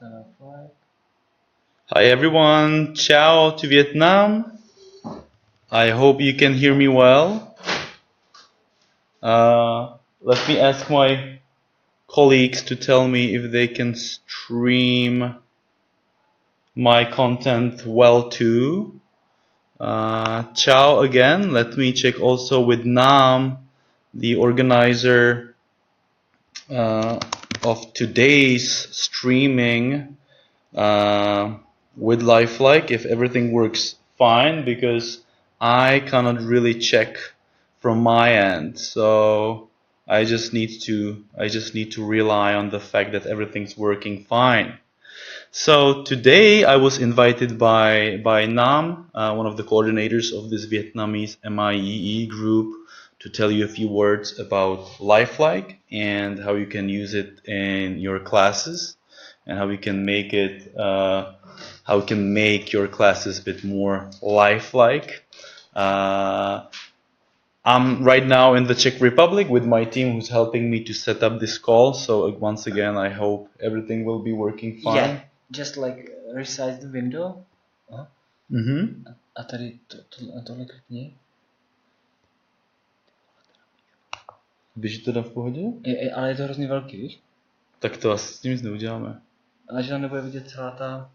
Hi everyone, ciao to Vietnam. I hope you can hear me well. Let me ask my colleagues to tell me if they can stream my content well too. Ciao again. Let me check also with Nam, the organizer of today's streaming with Lifeliqe, if everything works fine, because I cannot really check from my end. So I just need to rely on the fact that everything's working fine. So today I was invited by Nam, one of the coordinators of this Vietnamese MIEE group, to tell you a few words about Lifeliqe and how you can use it in your classes, and how you can make it, how you can make your classes a bit more lifelike. I'm right now in the Czech Republic with my team who's helping me to set up this call. So once again, I hope everything will be working fine. Yeah, just like resize the window. A tady tohle klikni. Běží to v pohodě? Ale je to hrozně velký, víš? Tak to asi s tím nic neuděláme. Ale že tam nebude vidět celá ta...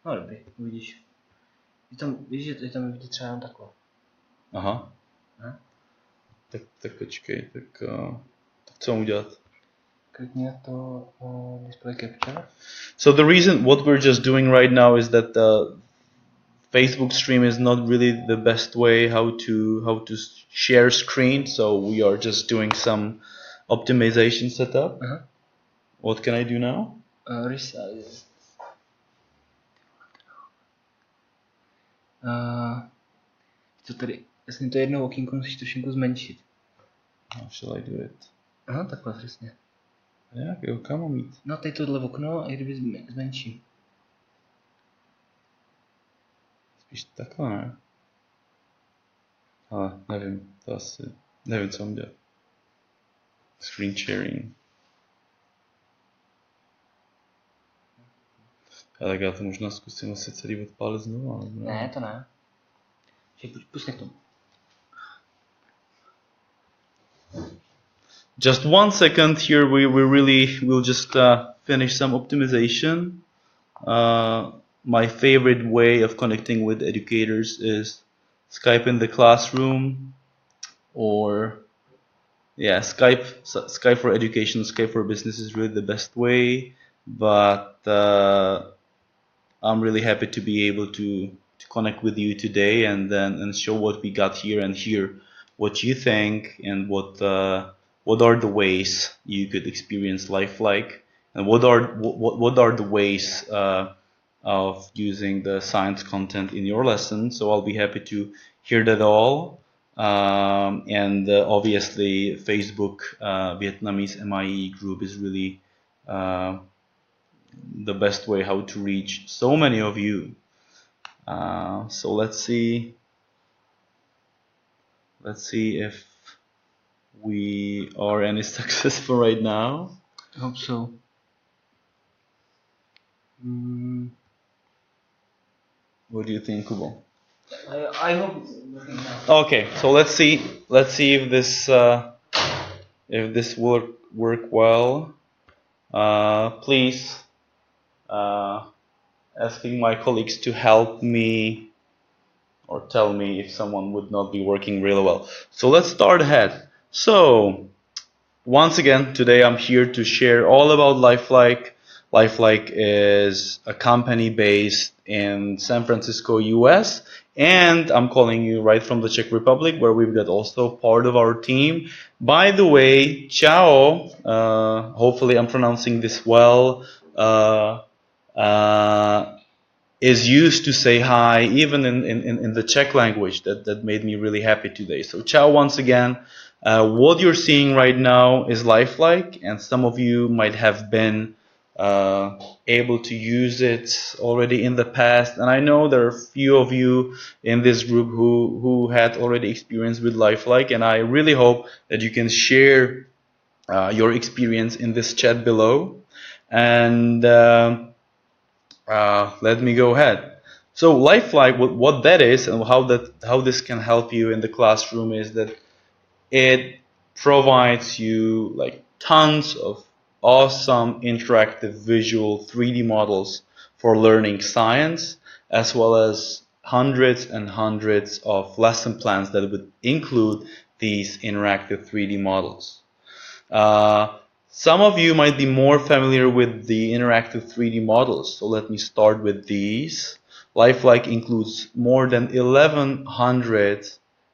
No dobrý, uvidíš. Víš, že tam vidět třeba jenom takhle. Aha. Tak počkej, tak co mám udělat? Klikni na to display capture. So the reason what we're just doing right now is that the Facebook stream is not really the best way how to share screen, so we are just doing some optimization setup. What can I do now? Resize. To tady, jasně to jedno okýnko musíš trošku zmenšit. How shall I do it? Aha, takhle přesně. Jak jo, kam mám jít? No tady tohle okno a kdyby zmenším. Spíš takhle, ne? Ale nevím, to asi, nevím, co mám dělat. Screen sharing. Ale tak já to možná zkusím asi celý odpálit znovu. Ne, to ne. Pusť k tomu. Just 1 second here, we'll just finish some optimization. My favorite way of connecting with educators is Skype in the classroom, or yeah, Skype for education, Skype for business is really the best way, but I'm really happy to be able to connect with you today and show what we got here and hear what you think and what are the ways you could experience Lifeliqe, and what are the ways of using the science content in your lesson. So I'll be happy to hear that all. And obviously Facebook Vietnamese MIE group is really the best way how to reach so many of you. So let's see if we are any successful right now. I hope so. What do you think, Kubo? I hope it's working now. Okay, so let's see if this will work well. Please asking my colleagues to help me or tell me if someone would not be working really well. So let's start ahead. So once again, today I'm here to share all about Lifeliqe. Lifeliqe is a company based in San Francisco, US, and I'm calling you right from the Czech Republic, where we've got also part of our team. By the way, ciao, hopefully I'm pronouncing this well, is used to say hi even in the Czech language. That made me really happy today. So ciao once again. What you're seeing right now is Lifeliqe, and some of you might have been able to use it already in the past, and I know there are a few of you in this group who had already experience with Lifeliqe, and I really hope that you can share your experience in this chat below, and let me go ahead. So Lifeliqe, what that is and how this can help you in the classroom is that it provides you like tons of awesome interactive visual 3D models for learning science, as well as hundreds and hundreds of lesson plans that would include these interactive 3D models. Uh, some of you might be more familiar with the interactive 3D models, so let me start with these. Lifeliqe includes more than 1100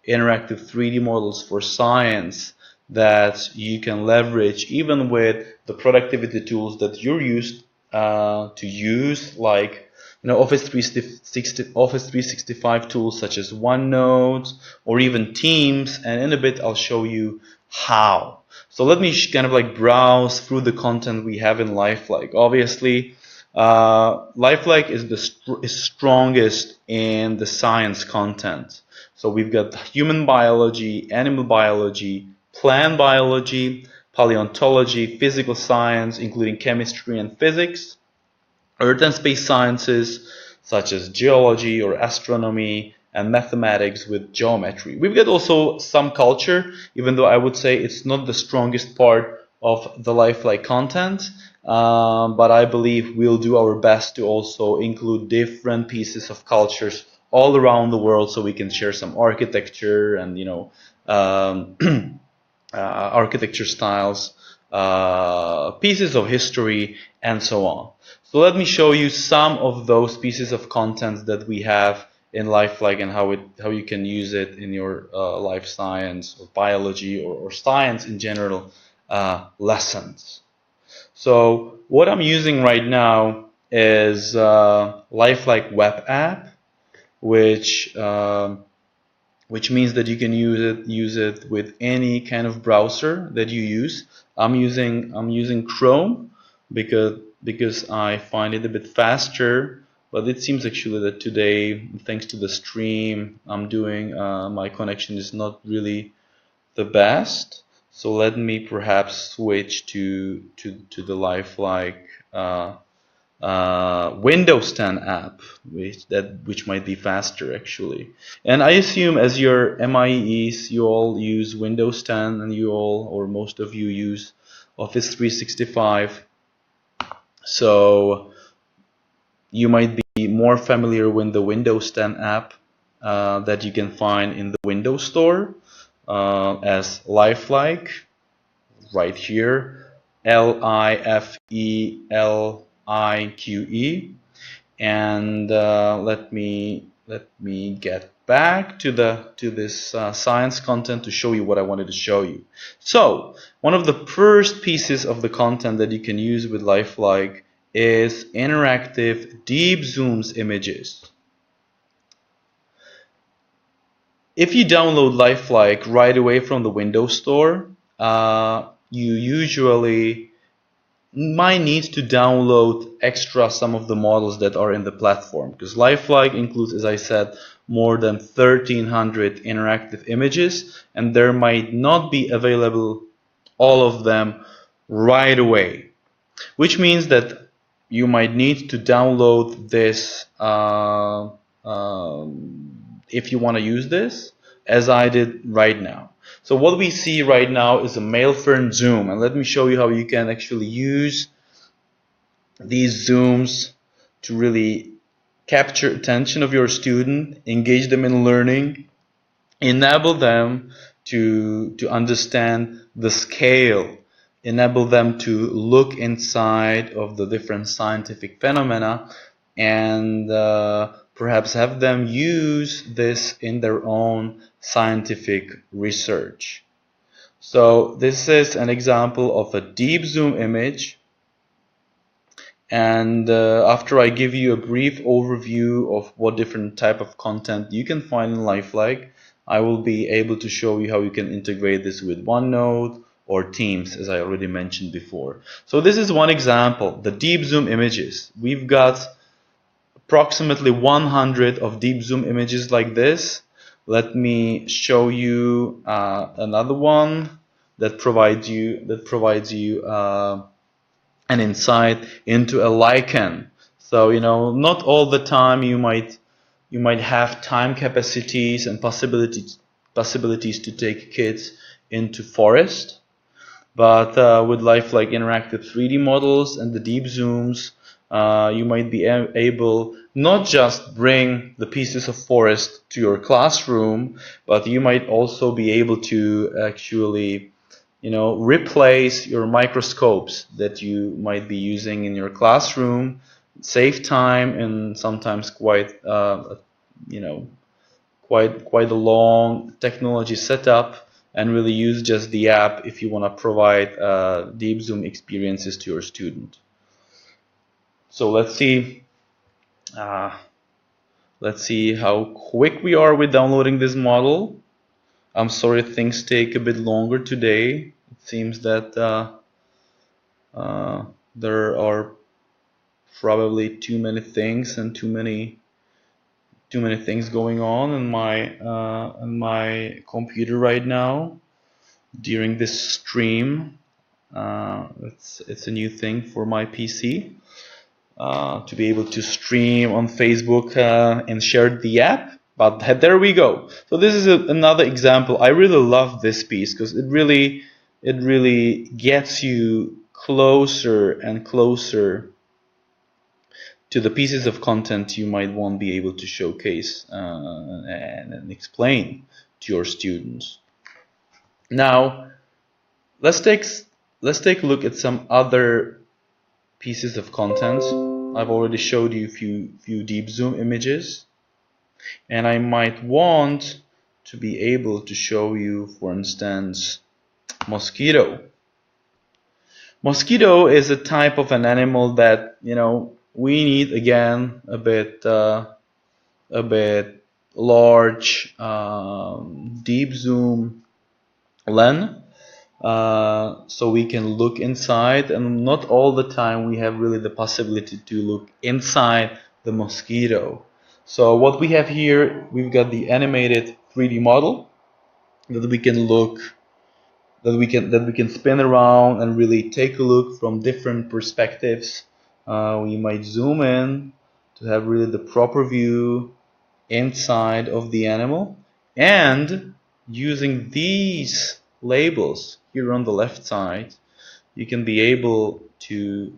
interactive 3D models for science that you can leverage even with the productivity tools that you're used to use, like Office 360, Office 365 tools such as OneNote or even Teams, and in a bit I'll show you how. So let me kind of like browse through the content we have in Lifeliqe. Obviously, Lifeliqe is strongest in the science content. So we've got human biology, animal biology, plant biology, paleontology, physical science, including chemistry and physics, Earth and space sciences such as geology or astronomy, and mathematics with geometry. We've got also some culture, even though I would say it's not the strongest part of the Lifeliqe content, but I believe we'll do our best to also include different pieces of cultures all around the world so we can share some architecture and um, architecture styles, pieces of history, and so on. So let me show you some of those pieces of content that we have in Lifeliqe and how you can use it in your life science or biology or science in general lessons. So what I'm using right now is Lifeliqe web app, which means that you can use it with any kind of browser that you use. I'm using Chrome because I find it a bit faster. But it seems actually that today, thanks to the stream I'm doing, my connection is not really the best. So let me perhaps switch to the Lifeliqe Windows 10 app, which might be faster actually. And I assume as your MIEs, you all use Windows 10, and you all or most of you use Office 365. So you might be more familiar with the Windows 10 app that you can find in the Windows Store as Lifeliqe right here, Lifeliqe. And let me get back to this science content to show you what I wanted to show you. So one of the first pieces of the content that you can use with Lifeliqe is interactive deep zooms images. If you download Lifeliqe right away from the Windows Store, you usually might need to download extra some of the models that are in the platform, because Lifeliqe includes, as I said, more than 1300 interactive images, and there might not be available all of them right away, which means that you might need to download this if you want to use this, as I did right now. So what we see right now is a male fern zoom, and let me show you how you can actually use these zooms to really capture attention of your student, engage them in learning, enable them to understand the scale, enable them to look inside of the different scientific phenomena, and perhaps have them use this in their own scientific research. So this is an example of a deep zoom image. And after I give you a brief overview of what different type of content you can find in Lifeliqe, I will be able to show you how you can integrate this with OneNote or Teams, as I already mentioned before. So this is one example, the deep zoom images. We've got approximately 100 of deep zoom images like this. Let me show you another one. that provides you an insight into a lichen. So not all the time you might have time capacities and possibilities to take kids into forest. But with Lifeliqe interactive 3D models and the deep zooms, you might be able not just bring the pieces of forest to your classroom, but you might also be able to actually, replace your microscopes that you might be using in your classroom, save time, and sometimes quite a long technology setup, and really use just the app if you want to provide deep zoom experiences to your student. So let's see how quick we are with downloading this model. I'm sorry things take a bit longer today. It seems that there are probably too many things and too many things going on in my computer right now during this stream. It's a new thing for my PC to be able to stream on Facebook and share the app. But there we go. So this is another example. I really love this piece because it really gets you closer and closer to the pieces of content you might want to be able to showcase and explain to your students. Now, let's take a look at some other pieces of content. I've already showed you a few deep zoom images, and I might want to be able to show you, for instance, mosquito. Mosquito is a type of an animal that we need again a bit large deep zoom lens. So we can look inside, and not all the time we have really the possibility to look inside the mosquito. So what we have here, we've got the animated 3D model that we can spin around and really take a look from different perspectives. We might zoom in to have really the proper view inside of the animal, and using these labels here on the left side, you can be able to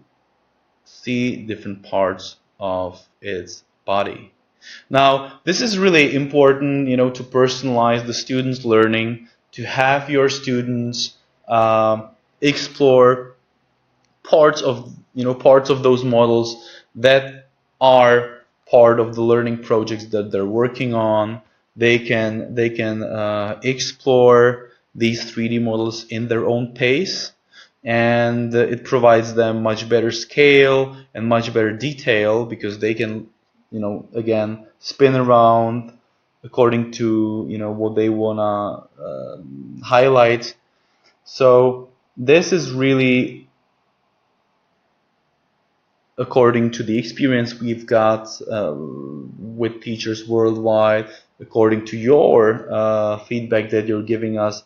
see different parts of its body. Now, this is really important, to personalize the students' learning, to have your students explore parts of those models that are part of the learning projects that they're working on. They can explore these 3D models in their own pace, and it provides them much better scale and much better detail, because they can again spin around according to what they wanna highlight. So this is really according to the experience we've got with teachers worldwide, according to your feedback that you're giving us,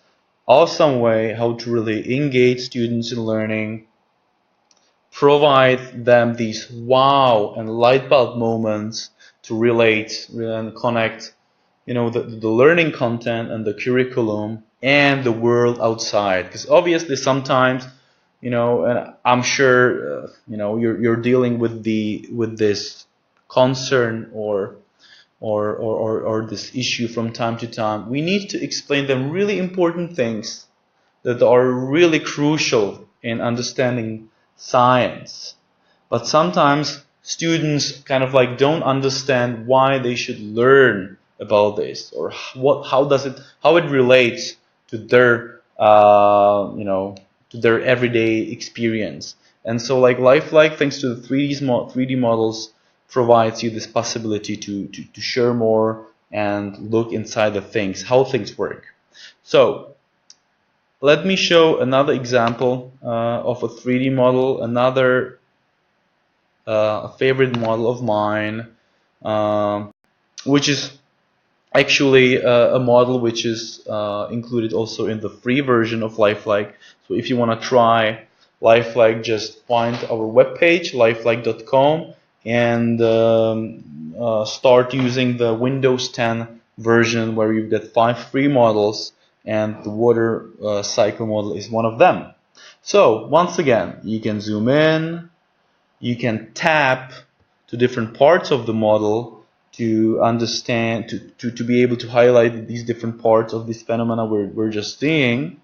awesome way how to really engage students in learning, provide them these wow and light bulb moments to relate and connect the learning content and the curriculum and the world outside. Because obviously sometimes and I'm sure you're dealing with this concern or this issue from time to time. We need to explain them really important things that are really crucial in understanding science. But sometimes students kind of like don't understand why they should learn about this, or how it relates to their to their everyday experience. And so like Lifeliqe, thanks to the 3D models, provides you this possibility to share more and look inside the things, how things work. So let me show another example of a 3D model, another favorite model of mine, which is actually a model which is included also in the free version of Lifeliqe. So if you want to try Lifeliqe, just find our webpage, lifeliqe.com, and start using the Windows 10 version where you get 5 free models, and the water cycle model is one of them. So once again, you can zoom in, you can tap to different parts of the model to understand, to be able to highlight these different parts of this phenomena we're just seeing.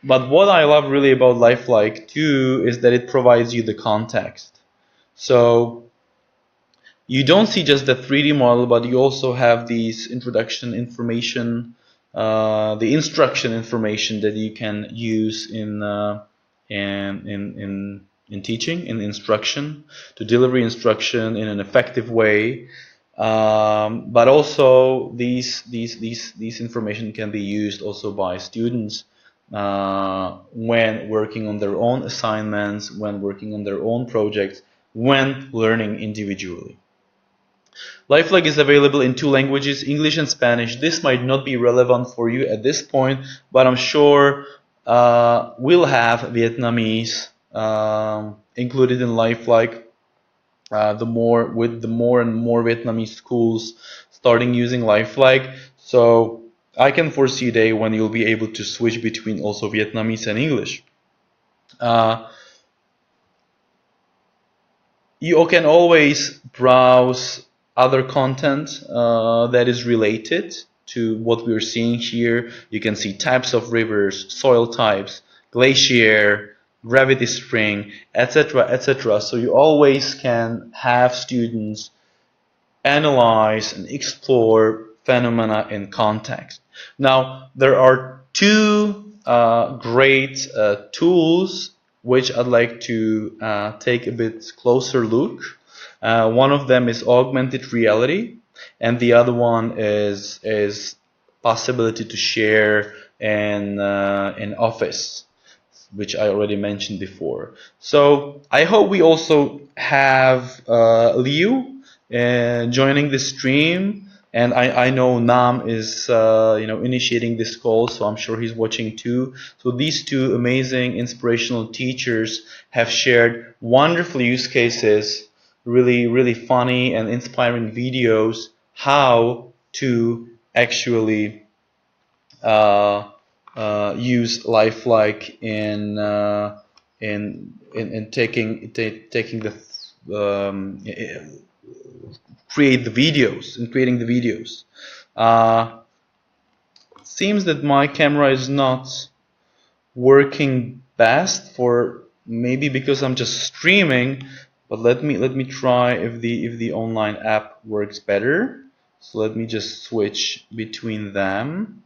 But what I love really about Lifeliqe too is that it provides you the context. So you don't see just the 3D model, but you also have these introduction information, the instruction information that you can use in teaching, in instruction, to deliver instruction in an effective way. But also these information can be used also by students when working on their own assignments, when working on their own projects, when learning individually. Lifeliqe is available in 2 languages, English and Spanish. This might not be relevant for you at this point, but I'm sure we'll have Vietnamese included in Lifeliqe. With the more and more Vietnamese schools starting using Lifeliqe, so I can foresee a day when you'll be able to switch between also Vietnamese and English. You can always browse other content that is related to what we're seeing here. You can see types of rivers, soil types, glacier, gravity spring, etc., etc. So you always can have students analyze and explore phenomena in context. Now, there are 2 great tools which I'd like to take a bit closer look. One of them is augmented reality, and the other one is possibility to share in Office, which I already mentioned before. So I hope we also have Liu joining the stream, and I know Nam is initiating this call, so I'm sure he's watching too. So these 2 amazing inspirational teachers have shared wonderful use cases, really funny and inspiring videos how to actually use Lifeliqe in taking the create the videos, in creating the videos. Seems that my camera is not working best, for maybe because I'm just streaming, but let me try if the online app works better. So let me just switch between them.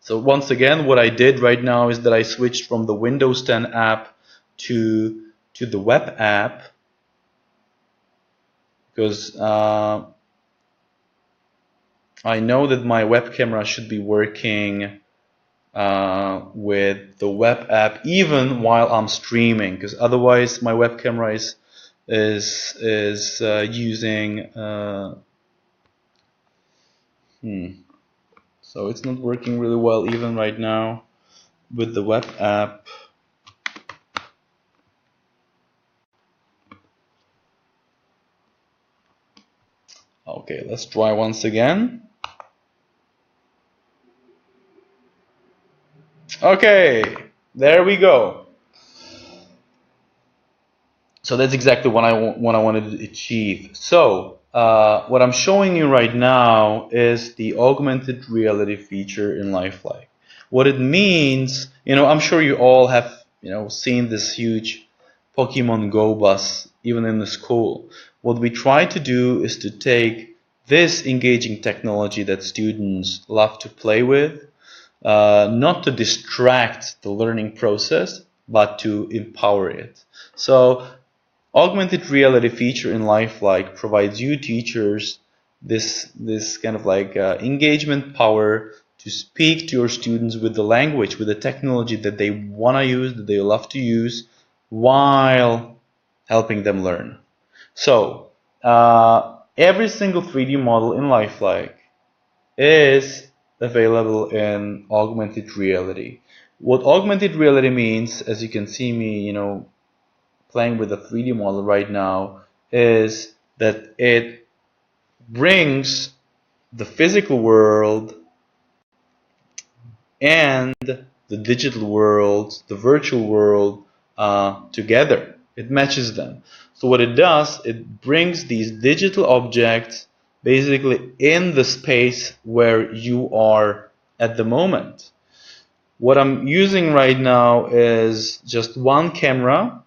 So once again, what I did right now is that I switched from the Windows 10 app to the web app, because I know that my web camera should be working with the web app even while I'm streaming, because otherwise my web camera is using so it's not working really well even right now with the web app. Okay, let's try once again. Okay, there we go. So that's exactly what I wanted to achieve. So what I'm showing you right now is the augmented reality feature in Lifeliqe. What it means, I'm sure you all have, seen this huge Pokemon Go bus, even in the school. What we try to do is to take this engaging technology that students love to play with, not to distract the learning process, but to empower it. So augmented reality feature in Lifeliqe provides you teachers this kind of like engagement power to speak to your students with the language, with the technology that they want to use, that they love to use, while helping them learn. So every single 3D model in Lifeliqe is available in augmented reality. What augmented reality means, as you can see me, playing with a 3D model right now, is that it brings the physical world and the digital world, the virtual world, together. It matches them. So what it does, it brings these digital objects basically in the space where you are at the moment. What I'm using right now is just one camera,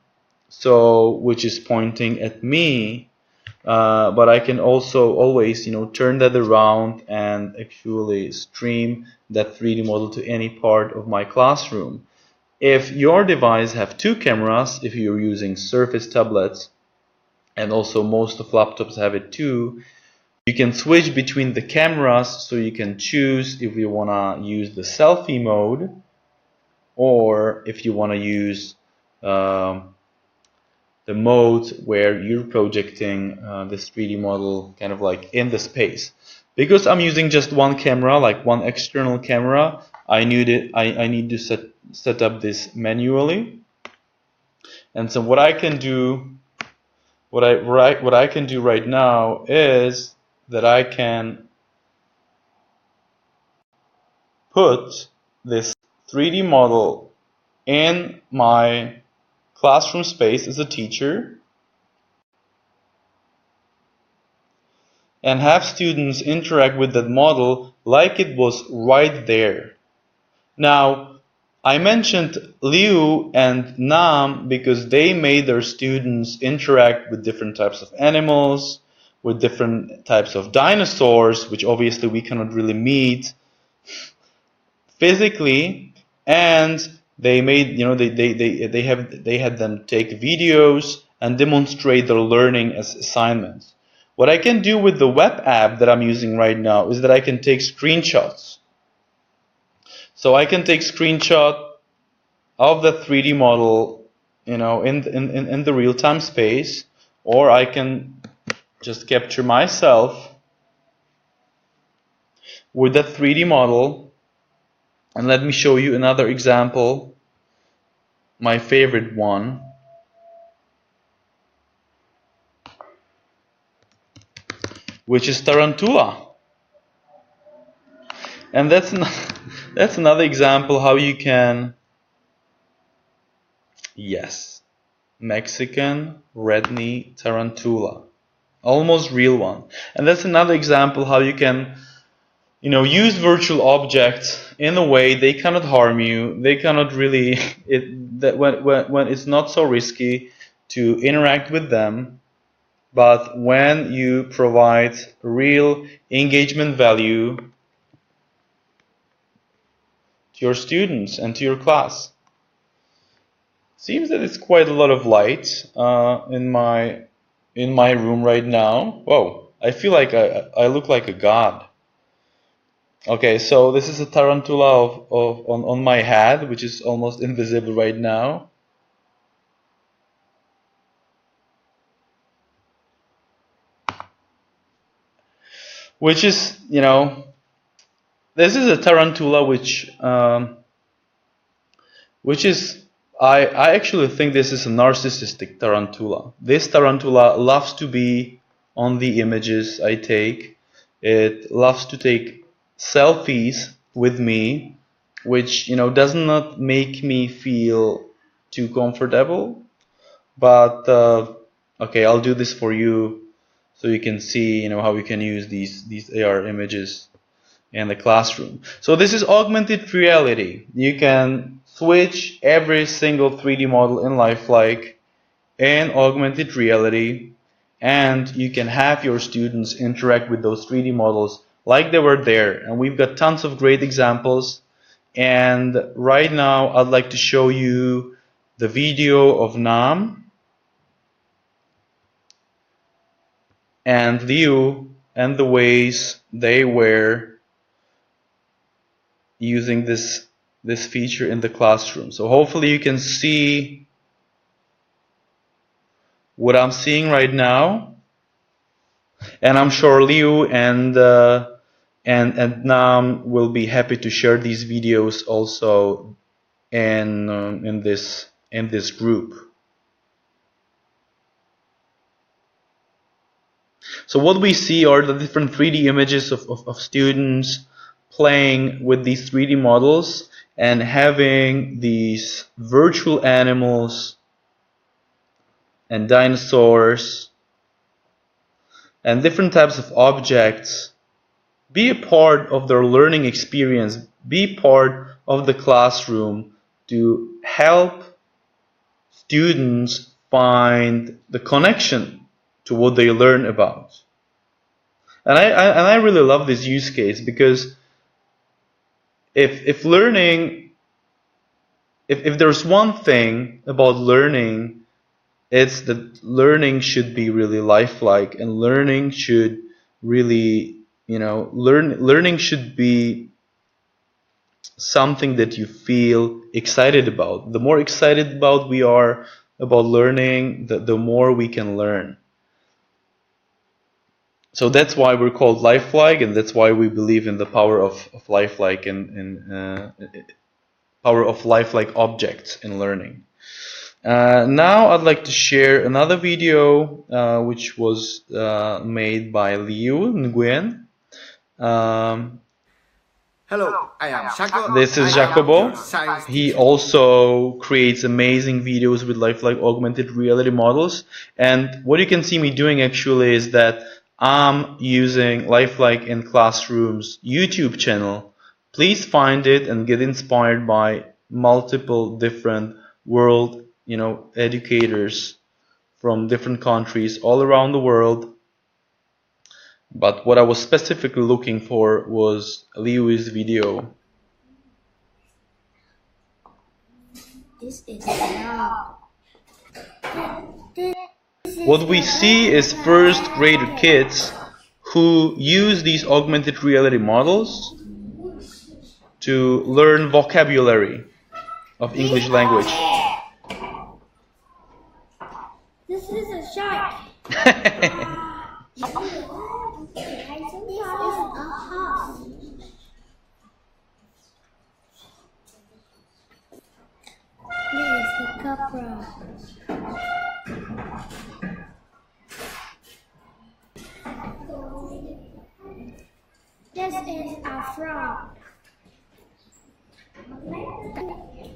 so which is pointing at me, but I can also always, turn that around and actually stream that 3D model to any part of my classroom. If your device have two cameras, if you're using Surface tablets, and also most of laptops have it too, you can switch between the cameras, so you can choose if you want to use the selfie mode or if you want to use the mode where you're projecting this 3D model kind of like in the space. Because I'm using just one camera, like one external camera, I need to set up this manually. And so what I can do, what I can do right now is that I can put this 3D model in my classroom space as a teacher and have students interact with that model like it was right there. Now, I mentioned Liu and Nam because they made their students interact with different types of animals, with different types of dinosaurs, which obviously we cannot really meet physically, and they made, they had them take videos and demonstrate their learning as assignments. What I can do with the web app that I'm using right now is that I can take screenshots. So I can take screenshot of the 3D model, in the real-time space, or I can just capture myself with that 3D model. And let me show you another example, my favorite one, which is Tarantula. And that's another example how you can, yes, Mexican red knee tarantula, almost real one. And that's another example how you can, use virtual objects in a way they cannot harm you. They cannot really, when it's not so risky to interact with them, but when you provide real engagement value to your students and to your class. Seems that it's quite a lot of light in my room right now. Whoa, I feel like I look like a god. Okay, so this is a tarantula on my head, which is almost invisible right now. Which is, this is a tarantula which is, I actually think this is a narcissistic tarantula. This tarantula loves to be on the images I take. It loves to take selfies with me, which, does not make me feel too comfortable. But, okay, I'll do this for you so you can see, how you can use these AR images in the classroom. So this is augmented reality. You can switch every single 3D model in Lifeliqe in augmented reality, and you can have your students interact with those 3D models like they were there. And we've got tons of great examples. And right now I'd like to show you the video of Nam and Liu and the ways they were using this feature in the classroom. So hopefully you can see what I'm seeing right now. And I'm sure Liu and Nam will be happy to share these videos also in this group. So what we see are the different 3D images of students playing with these 3D models and having these virtual animals and dinosaurs and different types of objects be a part of their learning experience, be part of the classroom to help students find the connection to what they learn about. And I really love this use case because if learning, if there's one thing about learning, it's that learning should be really lifelike, and learning should really, learning should be something that you feel excited about. The more excited about we are about learning, the more we can learn. So that's why we're called Lifeliqe, and that's why we believe in the power of Lifeliqe and power of lifelike objects in learning. Now I'd like to share another video which was made by Liu Nguyen. Hello, I am Jaco. This is Jacobo. He also creates amazing videos with lifelike augmented reality models. And what you can see me doing actually is that I'm using Lifelike in Classroom's YouTube channel. Please find it and get inspired by multiple different world, educators from different countries all around the world. But what I was specifically looking for was Liu's video. This is love. What we see is first grader kids who use these augmented reality models to learn vocabulary of English language. This is a shark. This is a horse. This is a cobra. This is a frog.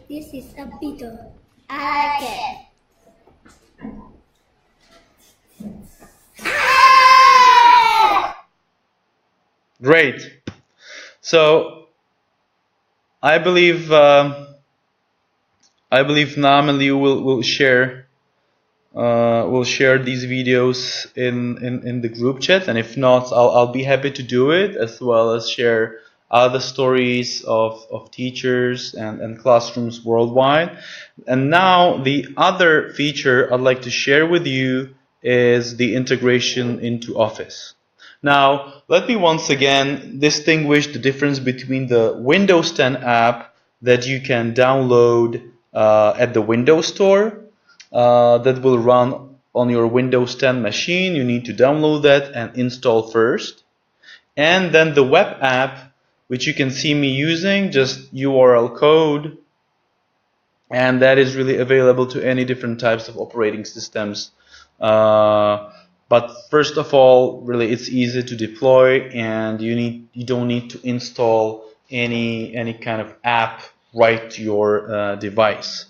This is a beetle. I like it. Great. So I believe Nam and Liu will share these videos in the group chat, and if not, I'll be happy to do it, as well as share other stories of teachers and classrooms worldwide. And now the other feature I'd like to share with you is the integration into Office. Now, let me once again distinguish the difference between the Windows 10 app that you can download at the Windows Store that will run on your Windows 10 machine. You need to download that and install first. And then the web app, which you can see me using, just URL code. And that is really available to any different types of operating systems. But first of all, really, it's easy to deploy, and you don't need to install any kind of app right to your device.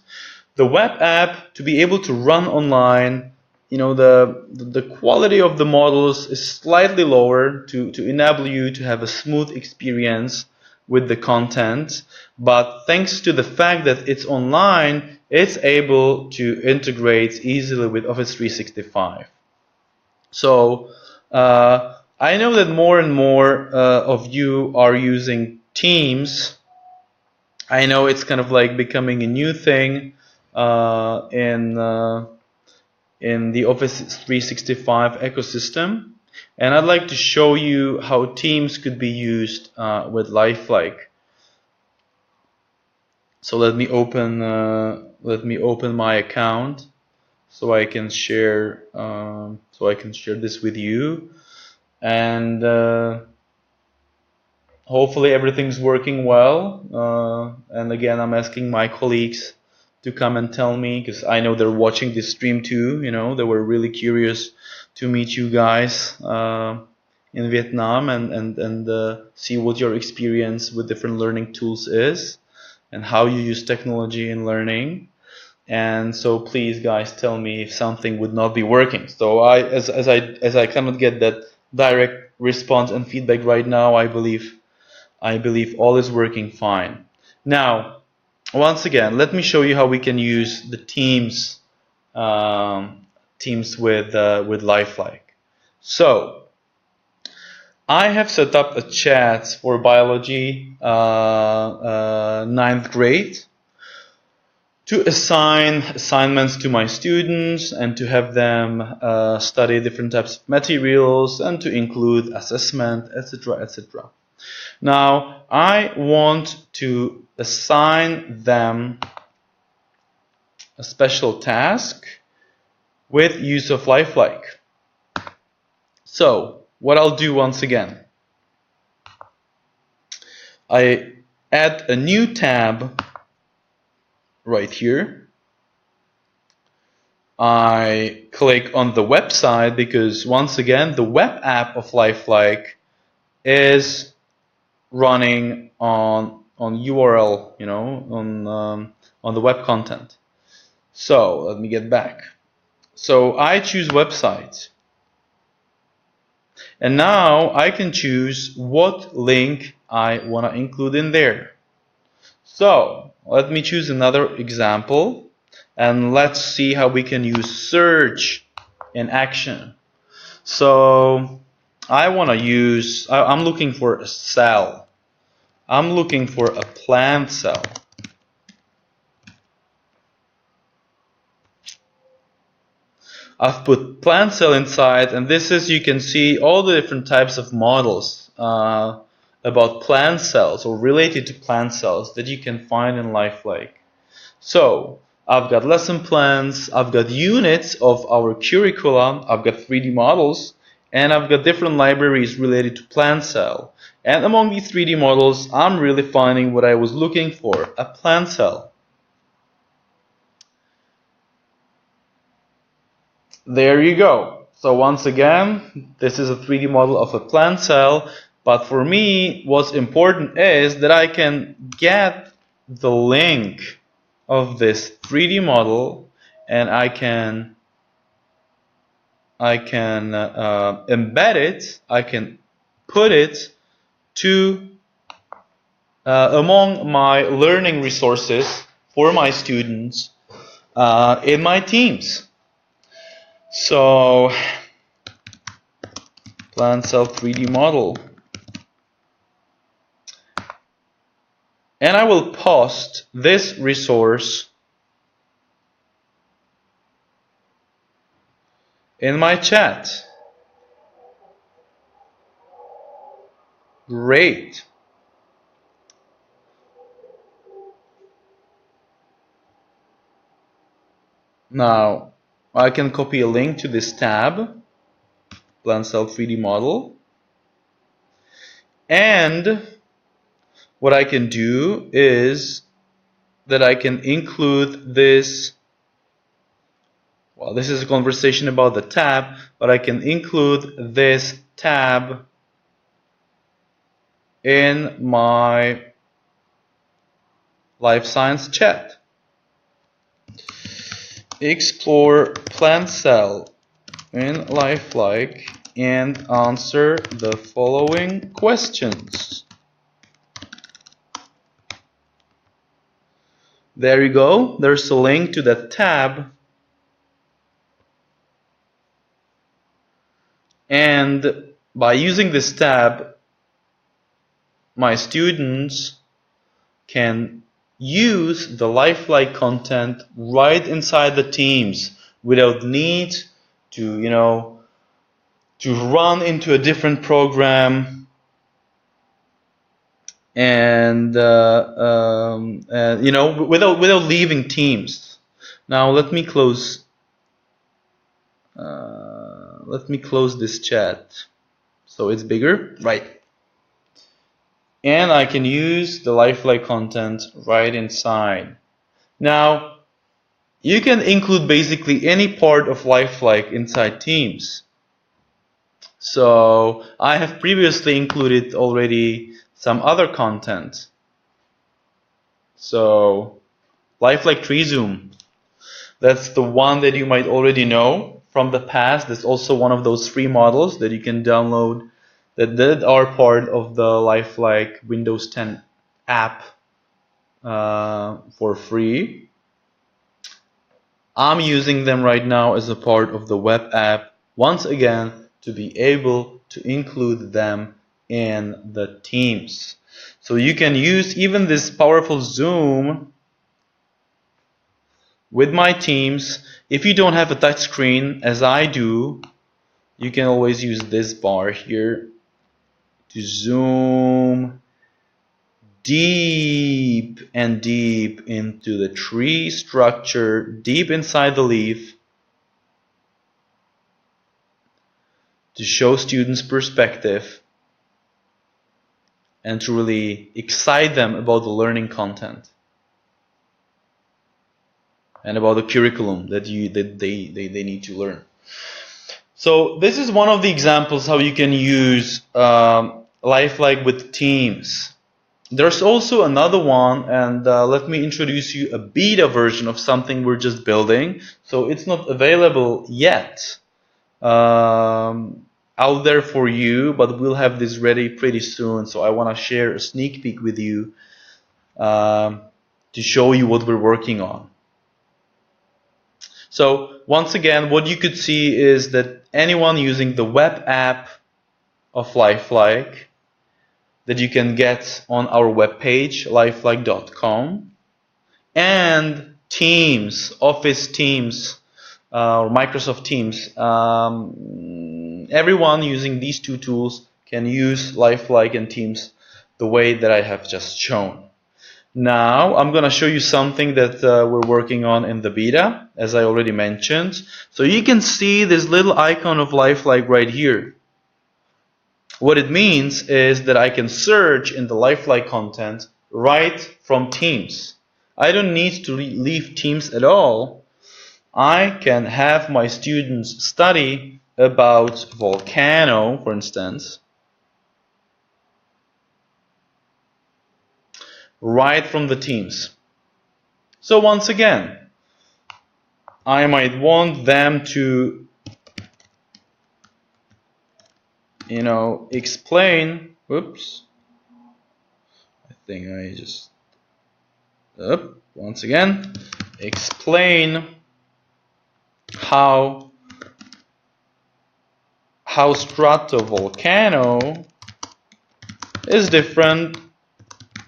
The web app, to be able to run online, the quality of the models is slightly lower to enable you to have a smooth experience with the content. But thanks to the fact that it's online, it's able to integrate easily with Office 365. So I know that more and more of you are using Teams. I know it's kind of like becoming a new thing in the Office 365 ecosystem, and I'd like to show you how Teams could be used with Lifelike. So let me open my account so I can share this with you. and hopefully everything's working well. And again, I'm asking my colleagues to come and tell me, because I know they're watching this stream too. You know, they were really curious to meet you guys in Vietnam and see what your experience with different learning tools is and how you use technology in learning. And so please, guys, tell me if something would not be working. So as I cannot get that direct response and feedback right now, I believe all is working fine. Now, once again, let me show you how we can use the Teams with Lifeliqe. So, I have set up a chat for biology 9th grade to assign assignments to my students and to have them study different types of materials and to include assessment, etc., etc. Now, I want to assign them a special task with use of Lifeliqe. So, what I'll do once again, I add a new tab right here. I click on the website because once again, the web app of Lifeliqe is running on URL, you know, on the web content. So let me get back. So I choose website. And now I can choose what link I want to include in there. So let me choose another example and let's see how we can use search in action. So I want to use, I'm looking for a cell. I'm looking for a plant cell. I've put plant cell inside, and this is, you can see all the different types of models about plant cells or related to plant cells that you can find in Lifeliqe. So I've got lesson plans, I've got units of our curriculum, I've got 3D models, and I've got different libraries related to plant cell. And among these 3D models, I'm really finding what I was looking for, a plant cell. There you go. So once again, this is a 3D model of a plant cell, but for me, what's important is that I can get the link of this 3D model and I can embed it, I can put it to among my learning resources for my students in my teams. So, plant cell 3D model. And I will post this resource in my chat. Great. Now, I can copy a link to this tab, plant cell 3D model. And what I can do is that I can include this. Well, this is a conversation about the tab, but I can include this tab in my life science chat. Explore plant cell in Lifeliqe and answer the following questions. There you go. There's a link to that tab. And by using this tab, my students can use the Lifeliqe content right inside the teams without need to, you know, to run into a different program and you know, without leaving teams. Now let me close this chat. so it's bigger, right? And I can use the Lifeliqe content right inside. Now, you can include basically any part of Lifeliqe inside Teams. So I have previously included already some other content. So Lifeliqe Tree Zoom, that's the one that you might already know from the past. That's also one of those free models that you can download that are part of the Lifeliqe Windows 10 app for free. I'm using them right now as a part of the web app, once again, to be able to include them in the Teams. So you can use even this powerful Zoom with my Teams. If you don't have a touch screen, as I do, you can always use this bar here to zoom deep and deep into the tree structure, deep inside the leaf, to show students perspective and to really excite them about the learning content and about the curriculum that they need to learn. So this is one of the examples how you can use Lifeliqe with Teams. There's also another one, and let me introduce you a beta version of something we're just building. So it's not available yet out there for you, but we'll have this ready pretty soon. So I want to share a sneak peek with you to show you what we're working on. So once again, what you could see is that anyone using the web app of Lifeliqe that you can get on our webpage, lifeliqe.com, and Teams, Office Teams, or Microsoft Teams. Everyone using these two tools can use Lifeliqe and Teams the way that I have just shown. Now I'm going to show you something that we're working on in the beta, as I already mentioned. So you can see this little icon of Lifeliqe right here. What it means is that I can search in the Lifeliqe content right from Teams. I don't need to leave Teams at all. I can have my students study about volcano, for instance, right from the Teams. So once again, I might want them to explain, oops, I think I just, once again, explain how stratovolcano is different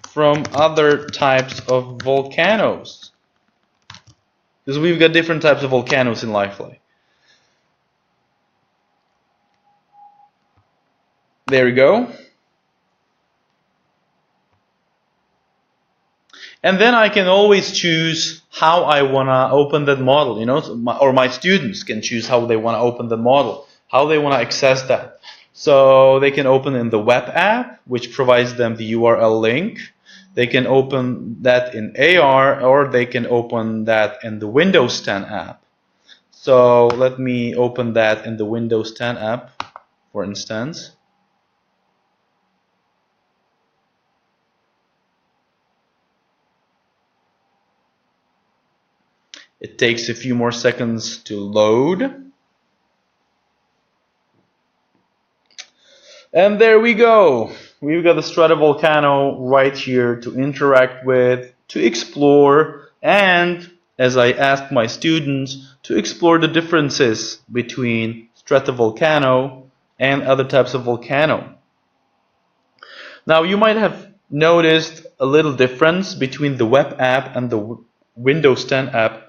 from other types of volcanoes. Because we've got different types of volcanoes in Lifeliqe. There we go. And then I can always choose how I want to open that model, or my students can choose how they want to open the model, how they want to access that. So they can open in the web app, which provides them the URL link. They can open that in AR, or they can open that in the Windows 10 app. So let me open that in the Windows 10 app, for instance. It takes a few more seconds to load. And there we go. We've got the stratovolcano right here to interact with, to explore, and as I asked my students, to explore the differences between stratovolcano and other types of volcano. Now you might have noticed a little difference between the web app and the Windows 10 app.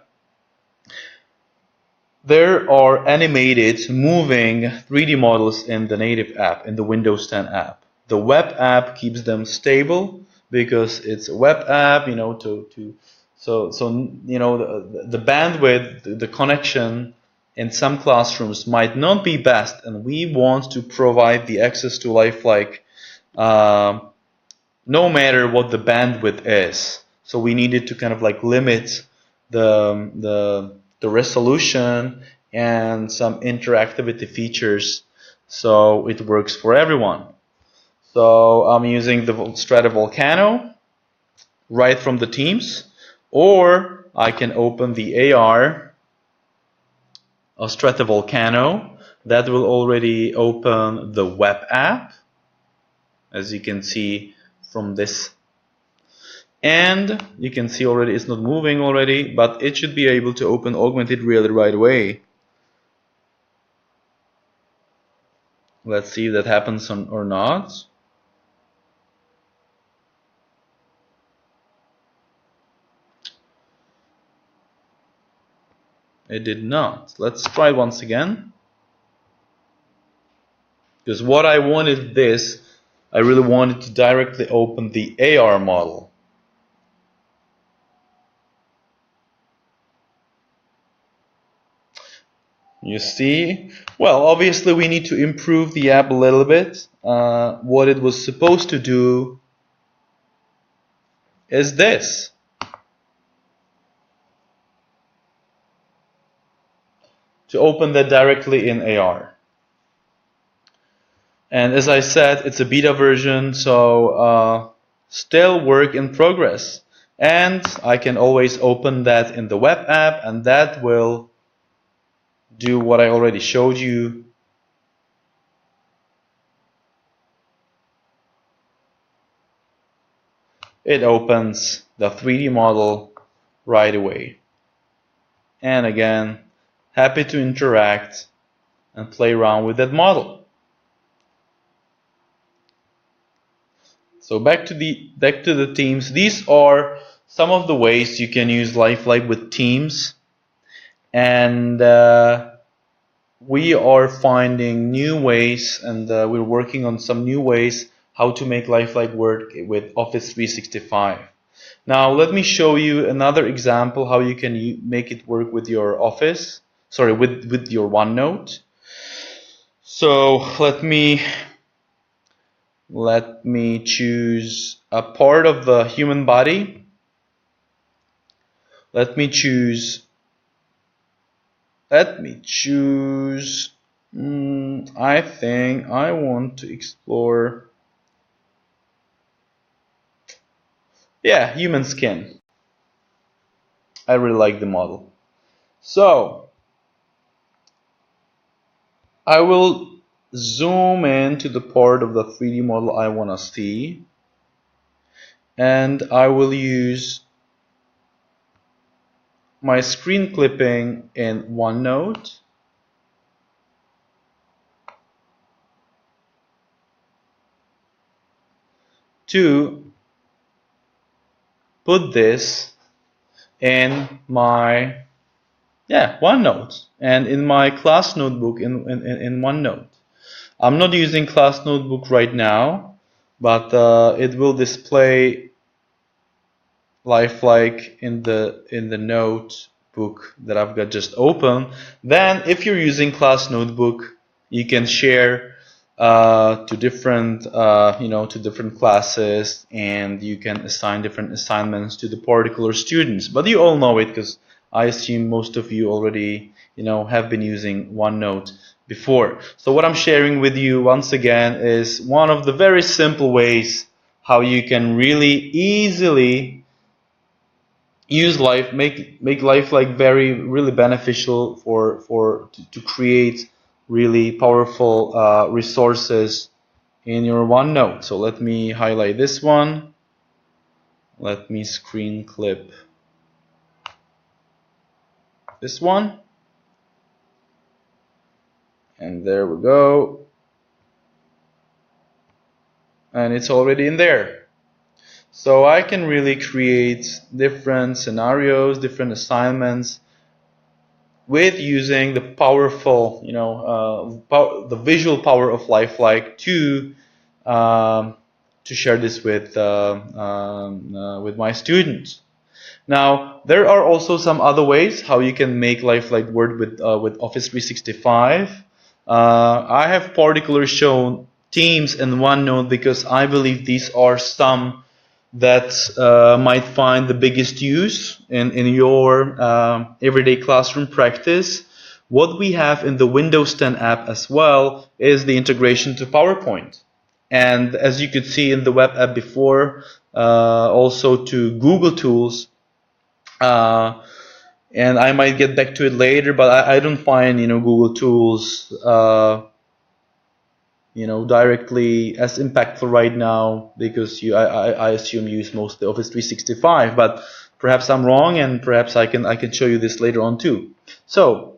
There are animated, moving 3D models in the native app, in the Windows 10 app. The web app keeps them stable because it's a web app, so the bandwidth, the connection in some classrooms might not be best, and we want to provide the access to Lifeliqe no matter what the bandwidth is. So we needed to kind of like limit the resolution and some interactivity features so it works for everyone. So I'm using the Stratovolcano right from the Teams, or I can open the AR of Stratovolcano. That will already open the web app, as you can see from this. And you can see already it's not moving already, but it should be able to open augmented reality right away. Let's see if that happens or not. It did not. Let's try it once again. Because what I wanted I really wanted to directly open the AR model. You see? Well, obviously we need to improve the app a little bit. What it was supposed to do is this. To open that directly in AR. And as I said, it's a beta version, so still work in progress. And I can always open that in the web app, and that will do what I already showed you. It opens the 3D model right away. And again, happy to interact and play around with that model. So back to the Teams. These are some of the ways you can use Lifeliqe with Teams, and we are finding new ways, and we're working on some new ways how to make Lifeliqe work with Office 365. Now let me show you another example how you can make it work with your Office. Sorry, with your OneNote. So let me choose a part of the human body. Let me choose, I think I want to explore, yeah, human skin. I really like the model. So I will zoom in to the part of the 3D model I want to see, and I will use my screen clipping in OneNote. To put this in my OneNote and in my class notebook in OneNote. I'm not using class notebook right now, but it will display Lifeliqe in the notebook that I've got just open. Then if you're using class notebook, you can share to different to different classes, and you can assign different assignments to the particular students. But you all know it because I assume most of you already have been using OneNote before. So what I'm sharing with you once again is one of the very simple ways how you can really easily use make Lifeliqe really beneficial to create really powerful resources in your OneNote. So let me highlight this one. Let me screen clip this one. And there we go. And it's already in there. So I can really create different scenarios, different assignments with using the powerful, the visual power of Lifeliqe to share this with my students. Now, there are also some other ways how you can make Lifeliqe work with Office 365. I have particularly shown Teams and OneNote because I believe these are some that might find the biggest use in your everyday classroom practice. What we have in the Windows 10 app as well is the integration to PowerPoint. And as you could see in the web app before, also to Google Tools. And I might get back to it later, but I don't find Google Tools directly as impactful right now because I assume you use mostly Office 365, but perhaps I'm wrong, and perhaps I can show you this later on too. So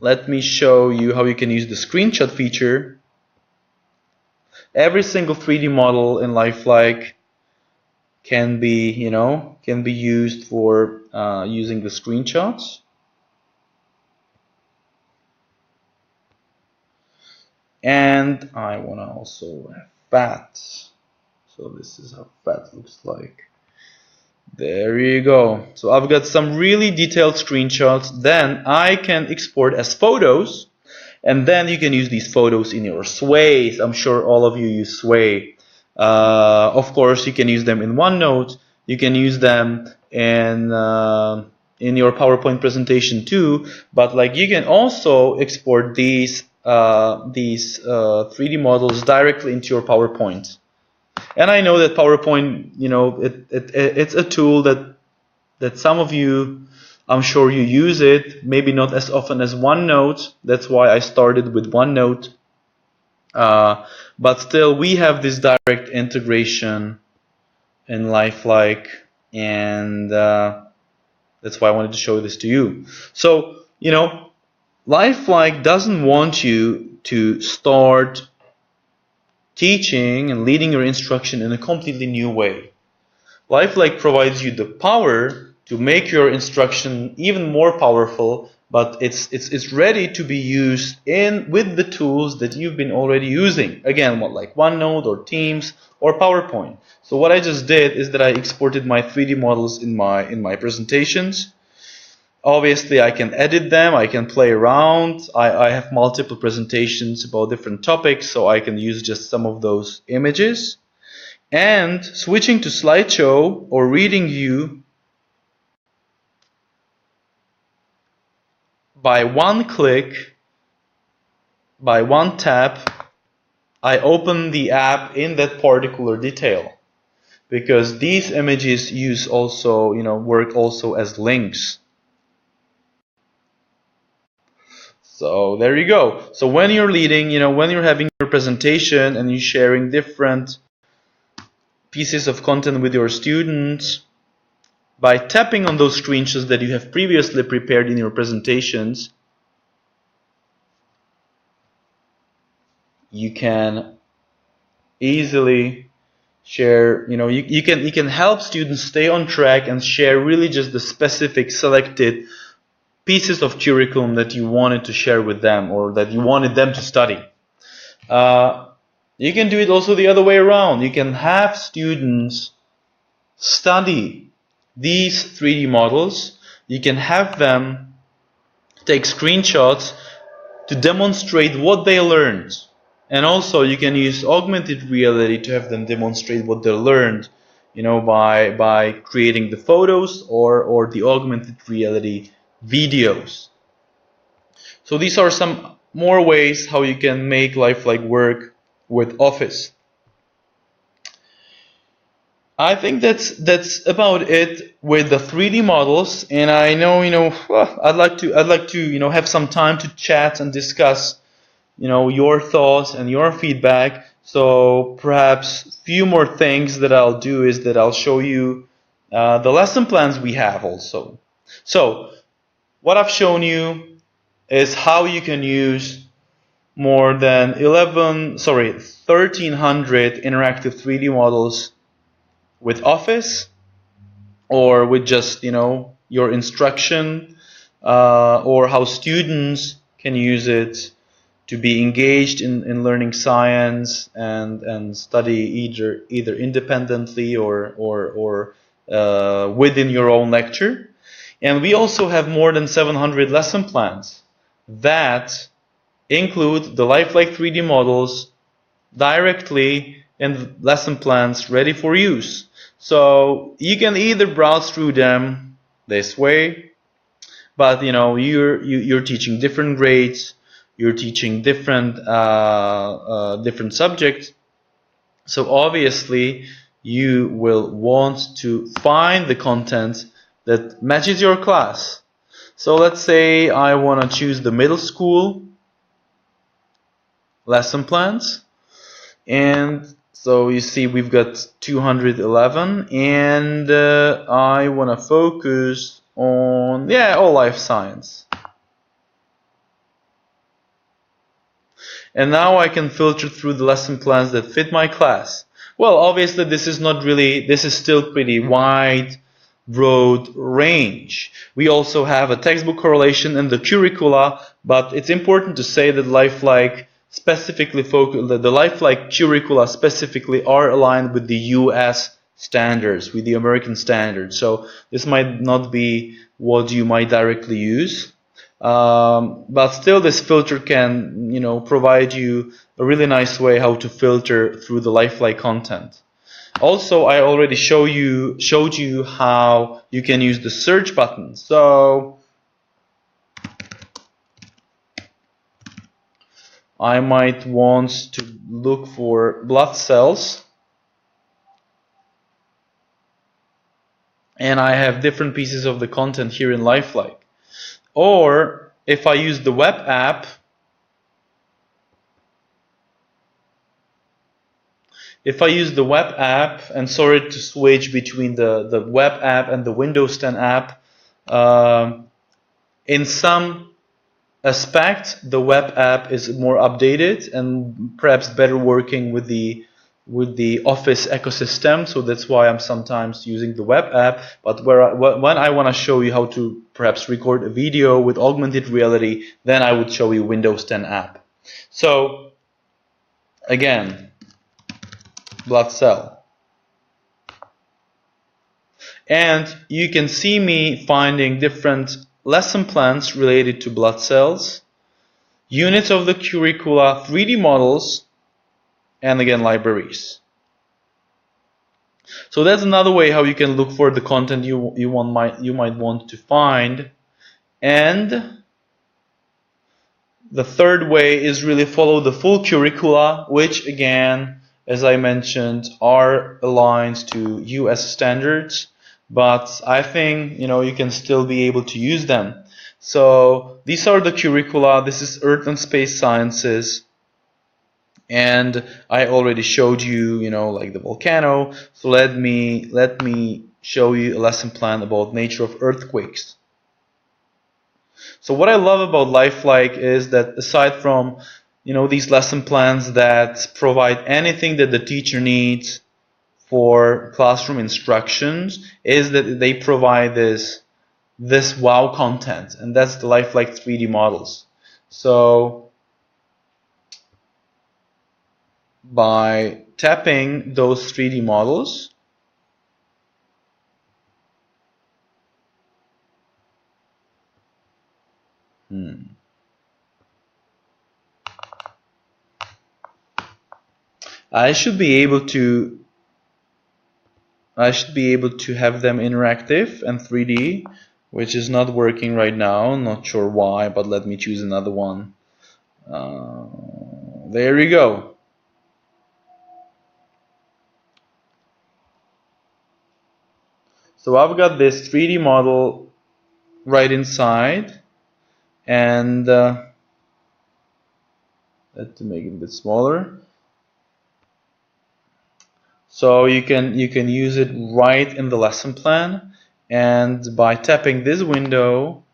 let me show you how you can use the screenshot feature. Every single 3D model in Lifeliqe can be used for using the screenshots. And I want to also have fat. So this is how fat looks like. There you go. So I've got some really detailed screenshots. Then I can export as photos. And then you can use these photos in your Sways. I'm sure all of you use Sway. Of course, you can use them in OneNote. You can use them in your PowerPoint presentation too. But like you can also export these 3D models directly into your PowerPoint. And I know that PowerPoint, it's a tool that some of you, I'm sure you use it, maybe not as often as OneNote. That's why I started with OneNote. But still, we have this direct integration in Lifeliqe, and that's why I wanted to show this to you. So, Lifeliqe doesn't want you to start teaching and leading your instruction in a completely new way. Lifeliqe provides you the power to make your instruction even more powerful, but it's ready to be used with the tools that you've been already using. Again, like OneNote or Teams or PowerPoint. So what I just did is that I exported my 3D models in my presentations. Obviously, I can edit them, I can play around. I have multiple presentations about different topics, so I can use just some of those images. And switching to slideshow or reading view, by one click, by one tap, I open the app in that particular detail. Because these images work also as links. So there you go. So when you're leading, when you're having your presentation and you're sharing different pieces of content with your students, by tapping on those screenshots that you have previously prepared in your presentations, you can easily share, you can help students stay on track and share really just the specific selected pieces of curriculum that you wanted to share with them or that you wanted them to study. You can do it also the other way around. You can have students study these 3D models. You can have them take screenshots to demonstrate what they learned. And also you can use augmented reality to have them demonstrate what they learned, by creating the photos or the augmented reality videos. So these are some more ways how you can make Lifeliqe work with Office. I think that's about it with the 3D models, and I know I'd like to have some time to chat and discuss your thoughts and your feedback. So perhaps a few more things that I'll do is that I'll show you the lesson plans we have also. So what I've shown you is how you can use more than 1,300 interactive 3D models with Office, or with just your instruction, or how students can use it to be engaged in learning science and study either independently or within your own lecture. And we also have more than 700 lesson plans that include the Lifeliqe 3D models directly in lesson plans ready for use. So you can either browse through them this way, but you're teaching different grades, you're teaching different different subjects. So obviously you will want to find the content that matches your class. So let's say I want to choose the middle school lesson plans. And so you see we've got 211, and I want to focus on, all life science. And now I can filter through the lesson plans that fit my class. Well, obviously this is still pretty wide, broad range. We also have a textbook correlation in the curricula, but it's important to say that Lifeliqe specifically the Lifeliqe curricula specifically are aligned with the US standards, with the American standards. So this might not be what you might directly use. But still this filter can, provide you a really nice way how to filter through the Lifeliqe content. Also, I already showed you how you can use the search button. So I might want to look for blood cells, and I have different pieces of the content here in Lifeliqe. Or if I use the web app, and sorry to switch between the web app and the Windows 10 app, in some aspect the web app is more updated and perhaps better working with the Office ecosystem, so that's why I'm sometimes using the web app. But when I want to show you how to perhaps record a video with augmented reality, then I would show you Windows 10 app. So again, blood cell. And you can see me finding different lesson plans related to blood cells, units of the curricula, 3D models, and again libraries. So that's another way how you can look for the content you might want to find. And the third way is really follow the full curricula, which again, as I mentioned, are aligned to US standards, but I think you can still be able to use them. So these are the curricula. This is Earth and Space Sciences. And I already showed you, like the volcano. So let me show you a lesson plan about nature of earthquakes. So what I love about Lifeliqe is that aside from, these lesson plans that provide anything that the teacher needs for classroom instructions, is that they provide this wow content, and that's the Lifeliqe 3D models. So by tapping those 3D models, I should be able to have them interactive and 3D, which is not working right now. Not sure why, but let me choose another one. There we go. So I've got this 3D model right inside, and let's make it a bit smaller. So you can use it right in the lesson plan, and by tapping this window,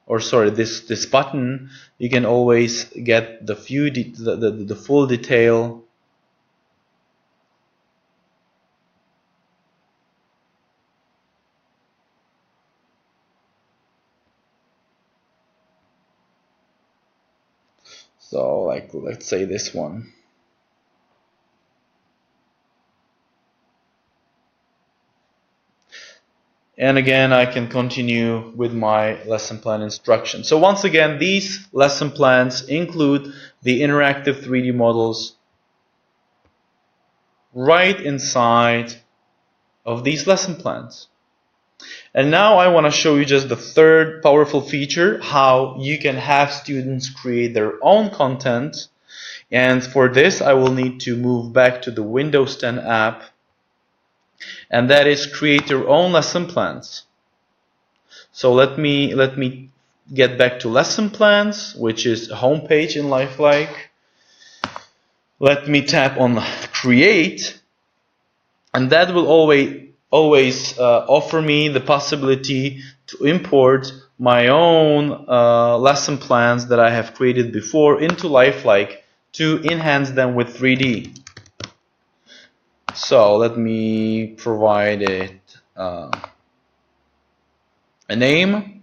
or sorry, this button, you can always get the full detail. So like, let's say this one. And again, I can continue with my lesson plan instruction. So once again, these lesson plans include the interactive 3D models right inside of these lesson plans. And now I want to show you just the third powerful feature, how you can have students create their own content. And for this, I will need to move back to the Windows 10 app, and that is create your own lesson plans. So let me get back to lesson plans, which is a home page in Lifeliqe. Let me tap on create, and that will always offer me the possibility to import my own lesson plans that I have created before into Lifeliqe to enhance them with 3D. So let me provide it a name.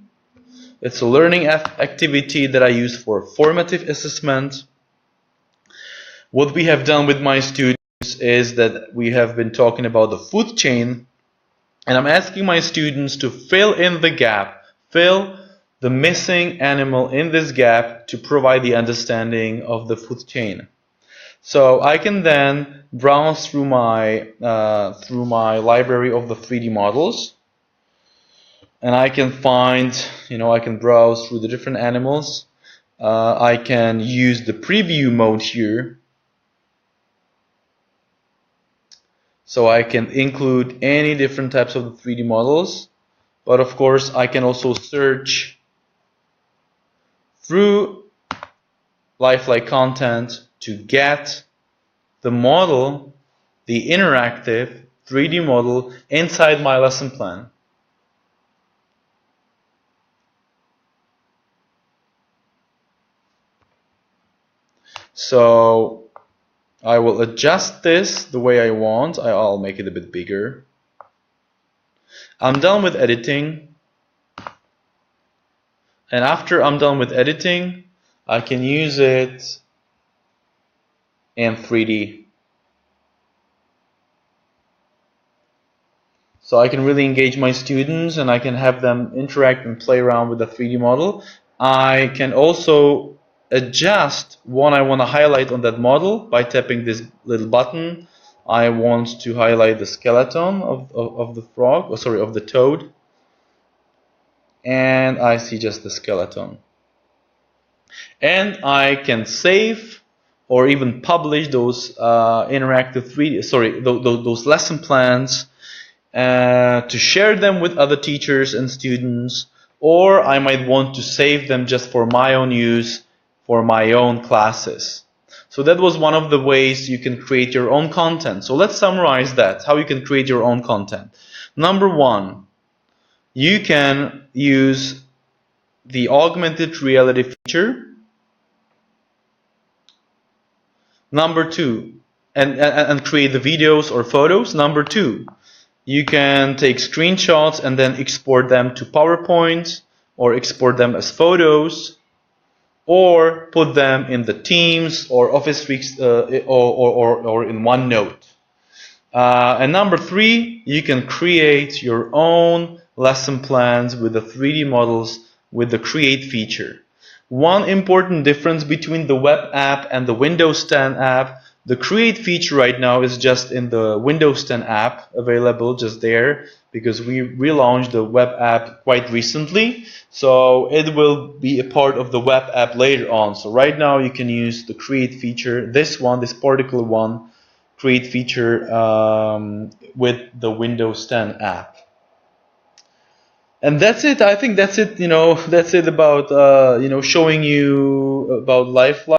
It's a learning activity that I use for formative assessment. What we have done with my students is that we have been talking about the food chain, and I'm asking my students to fill in the gap, fill the missing animal in this gap to provide the understanding of the food chain. So I can then browse through my library of the 3D models, and I can find, I can browse through the different animals. I can use the preview mode here, so I can include any different types of the 3D models. But of course, I can also search through Lifeliqe content to get the model, the interactive 3D model inside my lesson plan. So I will adjust this the way I want. I'll make it a bit bigger. I'm done with editing. And after I'm done with editing, I can use it in 3D. So I can really engage my students and I can have them interact and play around with the 3D model. I can also adjust what I want to highlight on that model by tapping this little button. I want to highlight the skeleton of the frog, or sorry, of the toad. And I see just the skeleton. And I can save or even publish those interactive 3D, sorry, those lesson plans to share them with other teachers and students, or I might want to save them just for my own use for my own classes. So that was one of the ways you can create your own content. So let's summarize that, how you can create your own content. Number one, you can use the augmented reality feature. Number two, and create the videos or photos. Number two, you can take screenshots and then export them to PowerPoint or export them as photos, or put them in the Teams or Office or in OneNote. And number three, you can create your own lesson plans with the 3D models with the Create feature. One important difference between the web app and the Windows 10 app, the Create feature right now is just in the Windows 10 app, available just there, because we relaunched the web app quite recently. So it will be a part of the web app later on. So right now you can use the Create feature, this particular one, Create feature with the Windows 10 app. And that's it. I think that's it. That's it about showing you about Lifeliqe.